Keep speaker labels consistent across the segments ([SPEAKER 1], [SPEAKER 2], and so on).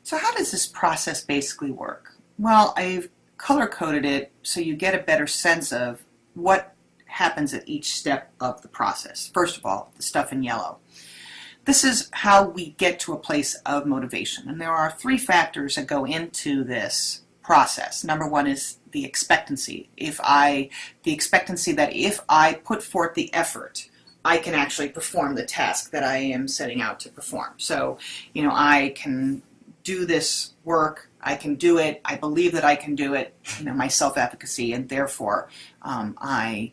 [SPEAKER 1] So how does this process basically work? Well, I've color-coded it so you get a better sense of what happens at each step of the process. First of all, the stuff in yellow. This is how we get to a place of motivation. And there are three factors that go into this process. Number one is the expectancy. The expectancy that if I put forth the effort, I can actually perform the task that I am setting out to perform. So, I can do this work, I can do it, I believe that I can do it, my self-efficacy, and therefore I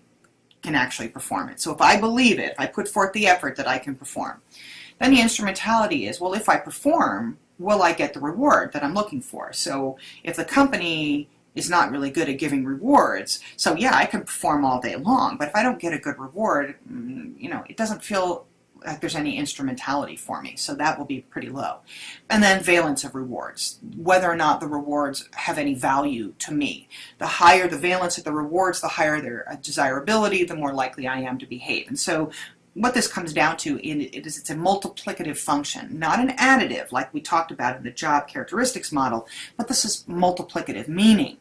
[SPEAKER 1] can actually perform it. So if I believe it, if I put forth the effort that I can perform. Then the instrumentality is, well, if I perform, will I get the reward that I'm looking for? So if the company is not really good at giving rewards, so yeah, I can perform all day long, but if I don't get a good reward, it doesn't feel like there's any instrumentality for me, so that will be pretty low. And then valence of rewards, whether or not the rewards have any value to me. The higher the valence of the rewards, the higher their desirability, the more likely I am to behave. And so what this comes down to is it's a multiplicative function, not an additive like we talked about in the job characteristics model, but this is multiplicative, meaning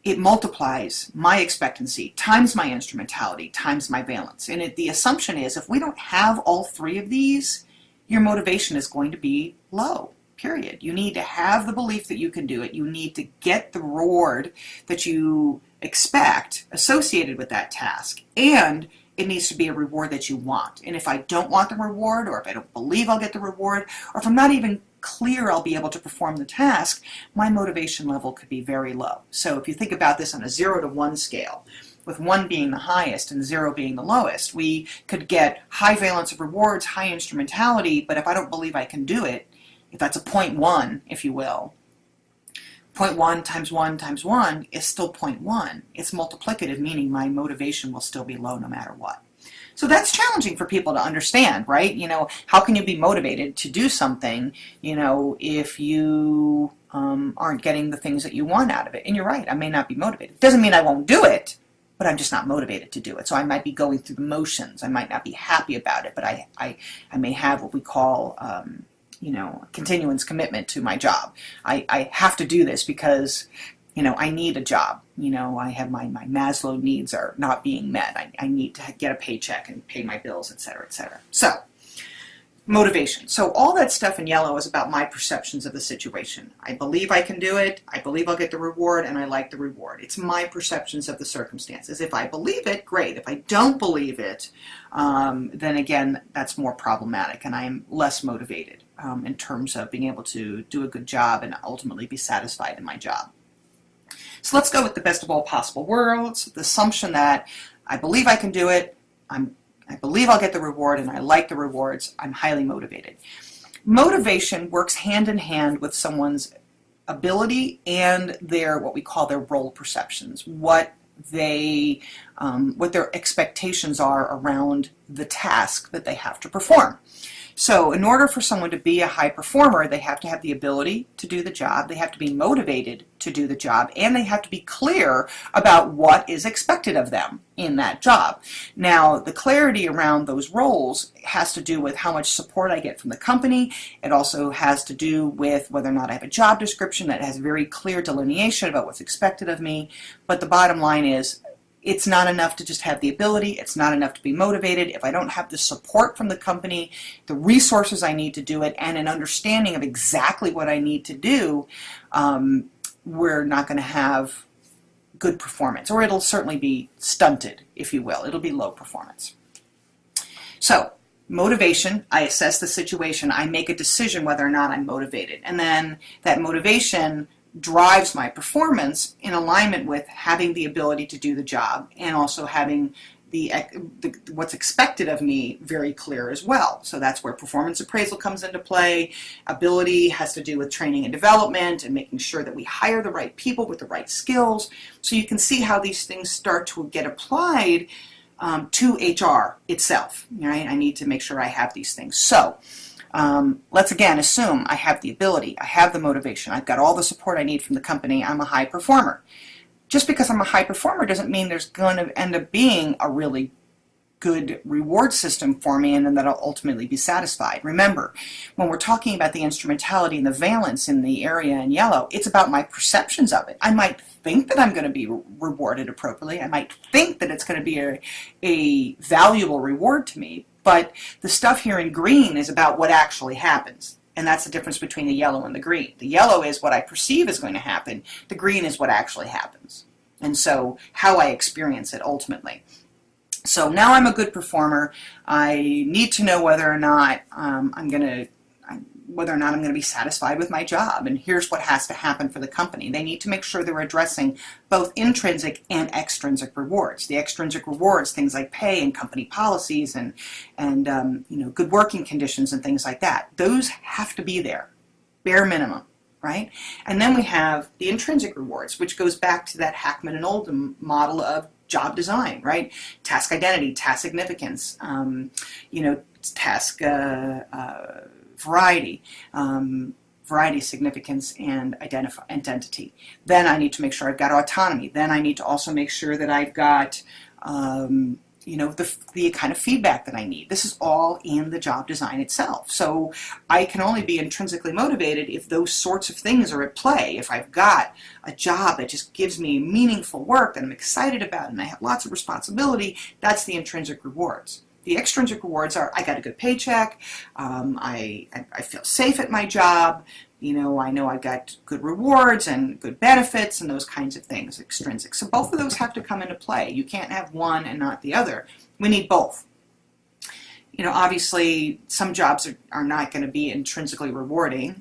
[SPEAKER 1] it multiplies my expectancy times my instrumentality times my valence. And the assumption is if we don't have all three of these, your motivation is going to be low, period. You need to have the belief that you can do it. You need to get the reward that you expect associated with that task. And it needs to be a reward that you want. And if I don't want the reward, or if I don't believe I'll get the reward, or if I'm not even clear I'll be able to perform the task, my motivation level could be very low. So if you think about this on a 0 to 1 scale, with 1 being the highest and 0 being the lowest, we could get high valence of rewards, high instrumentality, but if I don't believe I can do it, if that's a 0.1, if you will, 0.1 times 1 times 1 is still 0.1. It's multiplicative, meaning my motivation will still be low no matter what. So that's challenging for people to understand, right? How can you be motivated to do something, if you aren't getting the things that you want out of it? And you're right, I may not be motivated. Doesn't mean I won't do it, but I'm just not motivated to do it. So I might be going through the motions. I might not be happy about it, but I may have what we call continuance commitment to my job. I have to do this because, I need a job. I have my Maslow needs are not being met. I need to get a paycheck and pay my bills, etc., etc. So, motivation. So all that stuff in yellow is about my perceptions of the situation. I believe I can do it, I believe I'll get the reward, and I like the reward. It's my perceptions of the circumstances. If I believe it, great. If I don't believe it, then again, that's more problematic, and I am less motivated in terms of being able to do a good job and ultimately be satisfied in my job. So let's go with the best of all possible worlds, the assumption that I believe I can do it, I believe I'll get the reward, and I like the rewards, I'm highly motivated. Motivation works hand in hand with someone's ability and what we call their role perceptions, what their expectations are around the task that they have to perform. So in order for someone to be a high performer, they have to have the ability to do the job, they have to be motivated to do the job, and they have to be clear about what is expected of them in that job. Now, the clarity around those roles has to do with how much support I get from the company. It also has to do with whether or not I have a job description that has very clear delineation about what's expected of me. But the bottom line is, it's not enough to just have the ability. It's not enough to be motivated. If I don't have the support from the company, the resources I need to do it, and an understanding of exactly what I need to do, we're not going to have good performance, or it'll certainly be stunted, if you will. It'll be low performance. So, motivation, I assess the situation. I make a decision whether or not I'm motivated. And then that motivation drives my performance in alignment with having the ability to do the job and also having what's expected of me very clear as well. So that's where performance appraisal comes into play. Ability has to do with training and development and making sure that we hire the right people with the right skills. So you can see how these things start to get applied to HR itself. Right? I need to make sure I have these things. So let's again assume I have the ability, I have the motivation, I've got all the support I need from the company, I'm a high performer. Just because I'm a high performer doesn't mean there's going to end up being a really good reward system for me, and then that I'll ultimately be satisfied. Remember, when we're talking about the instrumentality and the valence in the area in yellow, it's about my perceptions of it. I might think that I'm going to be rewarded appropriately. I might think that it's going to be a valuable reward to me, but the stuff here in green is about what actually happens. And that's the difference between the yellow and the green. The yellow is what I perceive is going to happen. The green is what actually happens. And so how I experience it ultimately. So now I'm a good performer. I need to know whether or not I'm going to be satisfied with my job. And here's what has to happen for the company. They need to make sure they're addressing both intrinsic and extrinsic rewards. The extrinsic rewards, things like pay and company policies and good working conditions and things like that. Those have to be there, bare minimum, right? And then we have the intrinsic rewards, which goes back to that Hackman and Oldham model of job design, right? Task identity, task significance, task variety, significance, and identity. Then I need to make sure I've got autonomy. Then I need to also make sure that I've got, the kind of feedback that I need. This is all in the job design itself. So I can only be intrinsically motivated if those sorts of things are at play. If I've got a job that just gives me meaningful work that I'm excited about and I have lots of responsibility, that's the intrinsic rewards. The extrinsic rewards are, I got a good paycheck, I feel safe at my job, I know I've got good rewards and good benefits and those kinds of things, extrinsic. So both of those have to come into play. You can't have one and not the other. We need both. Obviously some jobs are not going to be intrinsically rewarding.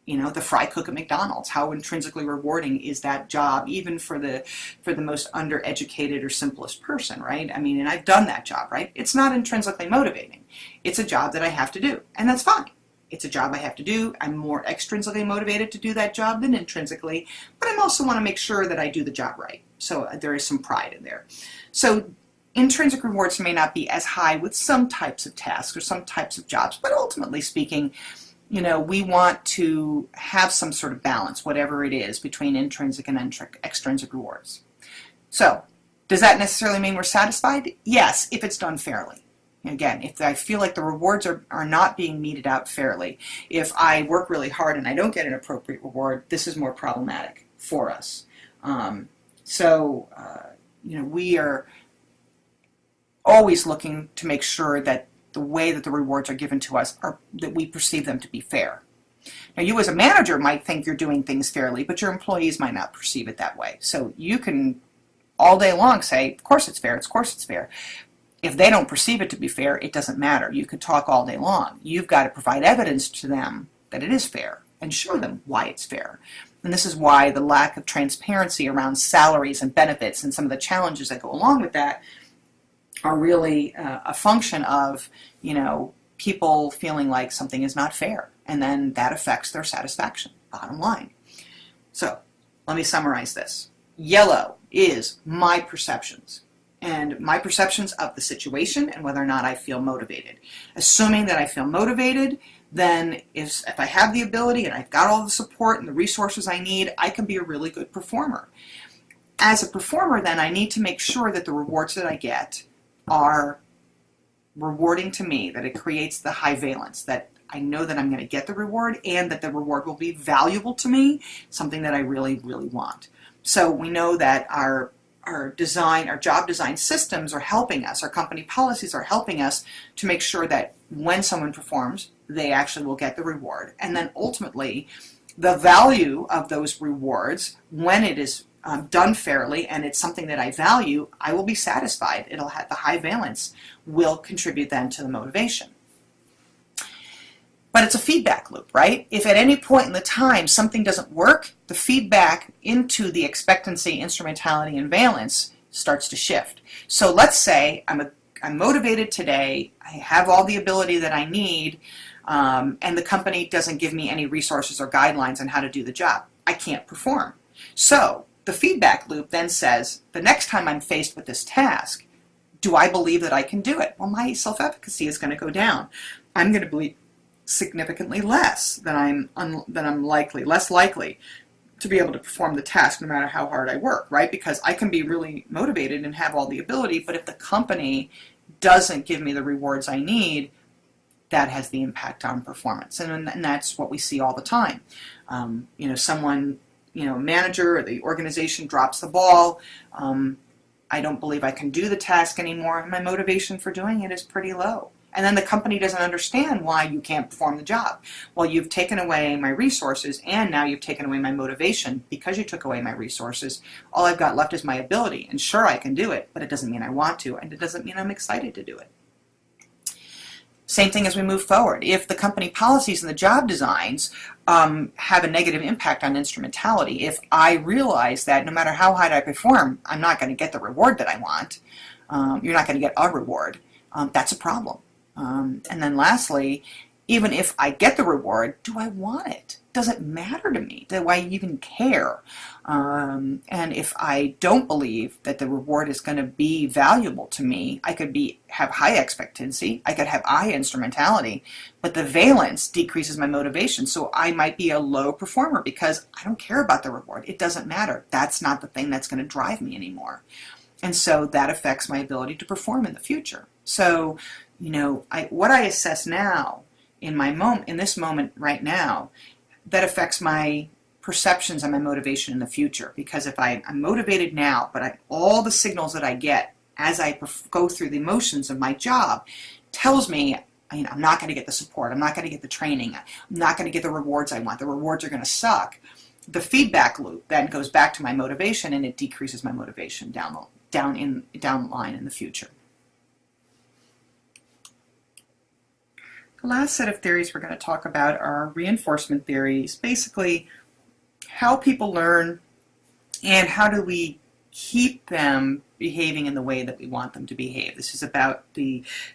[SPEAKER 1] The fry cook at McDonald's, how intrinsically rewarding is that job, even for the most undereducated or simplest person, right? I mean, and I've done that job, right? It's not intrinsically motivating. It's a job that I have to do, and that's fine. It's a job I have to do. I'm more extrinsically motivated to do that job than intrinsically, but I also want to make sure that I do the job right. So there is some pride in there. So intrinsic rewards may not be as high with some types of tasks or some types of jobs, but ultimately speaking, we want to have some sort of balance, whatever it is, between intrinsic and extrinsic rewards. So, does that necessarily mean we're satisfied? Yes, if it's done fairly. Again, if I feel like the rewards are not being meted out fairly, if I work really hard and I don't get an appropriate reward, this is more problematic for us. We are always looking to make sure that the way that the rewards are given to us are that we perceive them to be fair. Now, you as a manager might think you're doing things fairly, but your employees might not perceive it that way. So you can all day long say, of course it's fair, of course it's fair. If they don't perceive it to be fair, it doesn't matter. You could talk all day long. You've got to provide evidence to them that it is fair and show them why it's fair. And this is why the lack of transparency around salaries and benefits and some of the challenges that go along with that are really a function of, people feeling like something is not fair, and then that affects their satisfaction, bottom line. So, let me summarize this. Yellow is my perceptions, and my perceptions of the situation and whether or not I feel motivated. Assuming that I feel motivated, then if I have the ability and I've got all the support and the resources I need, I can be a really good performer. As a performer, then, I need to make sure that the rewards that I get are rewarding to me, that it creates the high valence, that I know that I'm going to get the reward and that the reward will be valuable to me, something that I really, really want. So we know that our job design systems are helping us, our company policies are helping us to make sure that when someone performs, they actually will get the reward. And then ultimately, the value of those rewards, when it is done fairly and it's something that I value, I will be satisfied. It'll have the high valence will contribute then to the motivation. But it's a feedback loop, right? If at any point in the time something doesn't work, the feedback into the expectancy, instrumentality, and valence starts to shift. So let's say I'm motivated today, I have all the ability that I need, and the company doesn't give me any resources or guidelines on how to do the job. I can't perform. So the feedback loop then says, the next time I'm faced with this task, do I believe that I can do it? Well, my self-efficacy is going to go down. I'm going to believe significantly less than I'm less likely to be able to perform the task no matter how hard I work, right? Because I can be really motivated and have all the ability, but if the company doesn't give me the rewards I need, that has the impact on performance. And that's what we see all the time. Someone, a manager or the organization drops the ball. I don't believe I can do the task anymore, and my motivation for doing it is pretty low. And then the company doesn't understand why you can't perform the job. Well, you've taken away my resources, and now you've taken away my motivation. Because you took away my resources, all I've got left is my ability. And sure, I can do it, but it doesn't mean I want to, and it doesn't mean I'm excited to do it. Same thing as we move forward. If the company policies and the job designs have a negative impact on instrumentality, if I realize that no matter how high I perform, I'm not going to get the reward that I want, you're not going to get a reward, that's a problem. And then lastly, even if I get the reward, do I want it? Does it matter to me? Do I even care? And if I don't believe that the reward is going to be valuable to me, I could have high expectancy, I could have high instrumentality, but the valence decreases my motivation. So I might be a low performer because I don't care about the reward. It doesn't matter. That's not the thing that's going to drive me anymore. And so that affects my ability to perform in the future. So, what I assess now in this moment right now, that affects my perceptions and my motivation in the future. Because if I'm motivated now, but all the signals that I get as I go through the motions of my job tells me, I'm not going to get the support, I'm not going to get the training, I'm not going to get the rewards I want, the rewards are going to suck. The feedback loop then goes back to my motivation, and it decreases my motivation down the line in the future. The last set of theories we're going to talk about are reinforcement theories, basically how people learn and how do we keep them behaving in the way that we want them to behave. This is about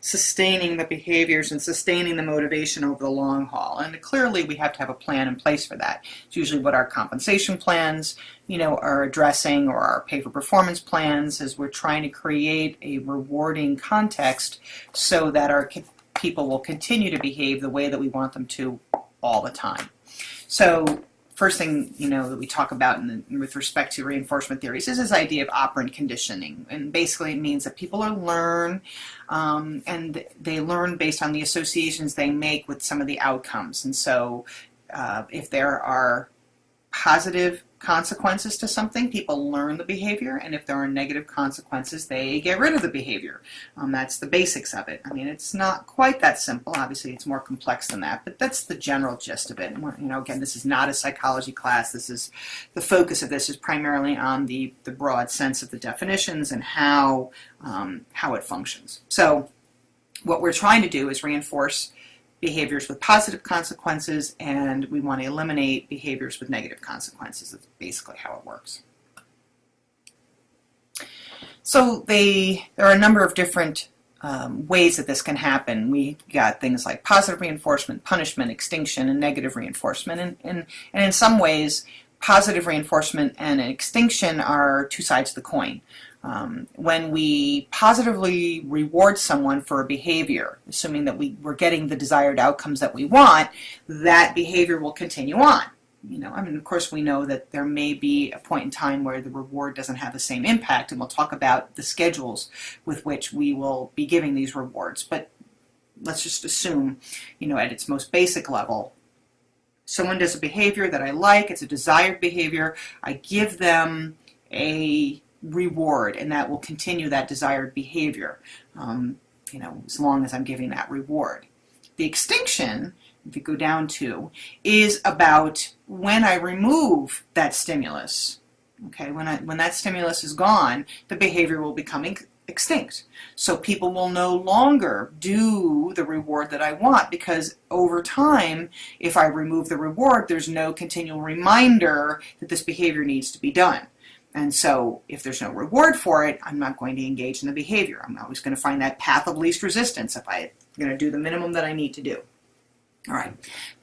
[SPEAKER 1] sustaining the behaviors and sustaining the motivation over the long haul. And clearly we have to have a plan in place for that. It's usually what our compensation plans, are addressing, or our pay for performance plans, as we're trying to create a rewarding context so that our people will continue to behave the way that we want them to all the time. So first thing that we talk about with respect to reinforcement theories is this idea of operant conditioning. And basically it means that people learn and they learn based on the associations they make with some of the outcomes. And so if there are positive consequences to something, people learn the behavior, and if there are negative consequences, they get rid of the behavior. That's the basics of it. It's not quite that simple. Obviously, it's more complex than that, but that's the general gist of it. And again, this is not a psychology class. The focus of this is primarily on the broad sense of the definitions and how it functions. So what we're trying to do is reinforce behaviors with positive consequences, and we want to eliminate behaviors with negative consequences. That's basically how it works. So there are a number of different ways that this can happen. We got things like positive reinforcement, punishment, extinction, and negative reinforcement. And in some ways, positive reinforcement and extinction are two sides of the coin. When we positively reward someone for a behavior, assuming that we're getting the desired outcomes that we want, that behavior will continue on. Of course, we know that there may be a point in time where the reward doesn't have the same impact, and we'll talk about the schedules with which we will be giving these rewards. But let's just assume, at its most basic level, someone does a behavior that I like, it's a desired behavior, I give them a reward, and that will continue that desired behavior, as long as I'm giving that reward. The extinction, if you go down to, is about when I remove that stimulus. Okay, when that stimulus is gone, the behavior will become extinct. So people will no longer do the reward that I want, because over time, if I remove the reward, there's no continual reminder that this behavior needs to be done. And so if there's no reward for it, I'm not going to engage in the behavior. I'm always going to find that path of least resistance if I'm going to do the minimum that I need to do. All right.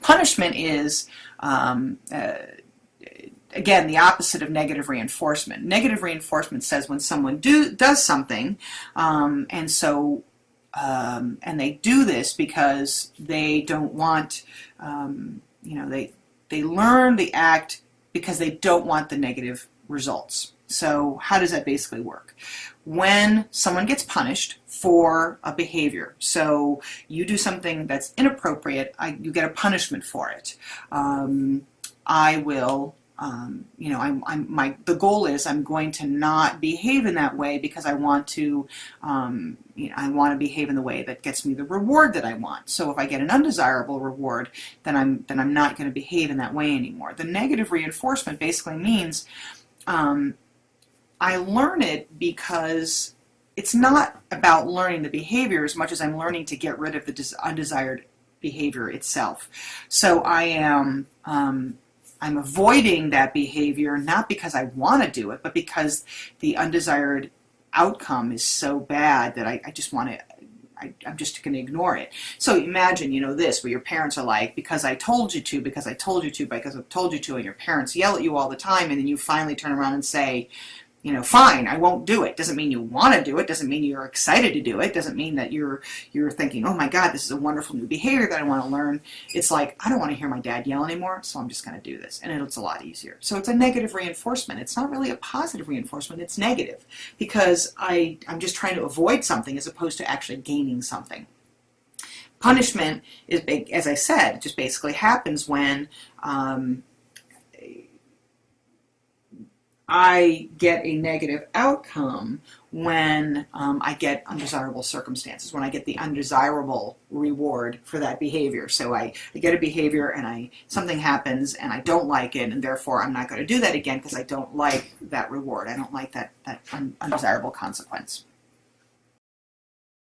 [SPEAKER 1] Punishment is, again, the opposite of negative reinforcement. Negative reinforcement says when someone does something, and they do this because they don't want, they learn the act because they don't want the negative results. So how does that basically work? When someone gets punished for a behavior, so you do something that's inappropriate, you get a punishment for it. I will, the goal is I'm going to not behave in that way because I want to, I want to behave in the way that gets me the reward that I want. So if I get an undesirable reward, then I'm not going to behave in that way anymore. The negative reinforcement basically means I learn it because it's not about learning the behavior as much as I'm learning to get rid of the undesired behavior itself. So I'm avoiding that behavior not because I want to do it, but because the undesired outcome is so bad that I just want to. I'm just going to ignore it. So imagine, this, where your parents are like, because I told you to, because I told you to, because I told you to, and your parents yell at you all the time, and then you finally turn around and say, fine, I won't do it. Doesn't mean you want to do it. Doesn't mean you're excited to do it. Doesn't mean that you're thinking, oh my God, this is a wonderful new behavior that I want to learn. It's like, I don't want to hear my dad yell anymore, so I'm just going to do this. And it's a lot easier. So it's a negative reinforcement. It's not really a positive reinforcement. It's negative because I'm just trying to avoid something as opposed to actually gaining something. Punishment is, as I said, just basically happens when I get a negative outcome when I get undesirable circumstances, when I get the undesirable reward for that behavior. So I get a behavior and something happens and I don't like it, and therefore I'm not going to do that again because I don't like that reward. I don't like that undesirable consequence.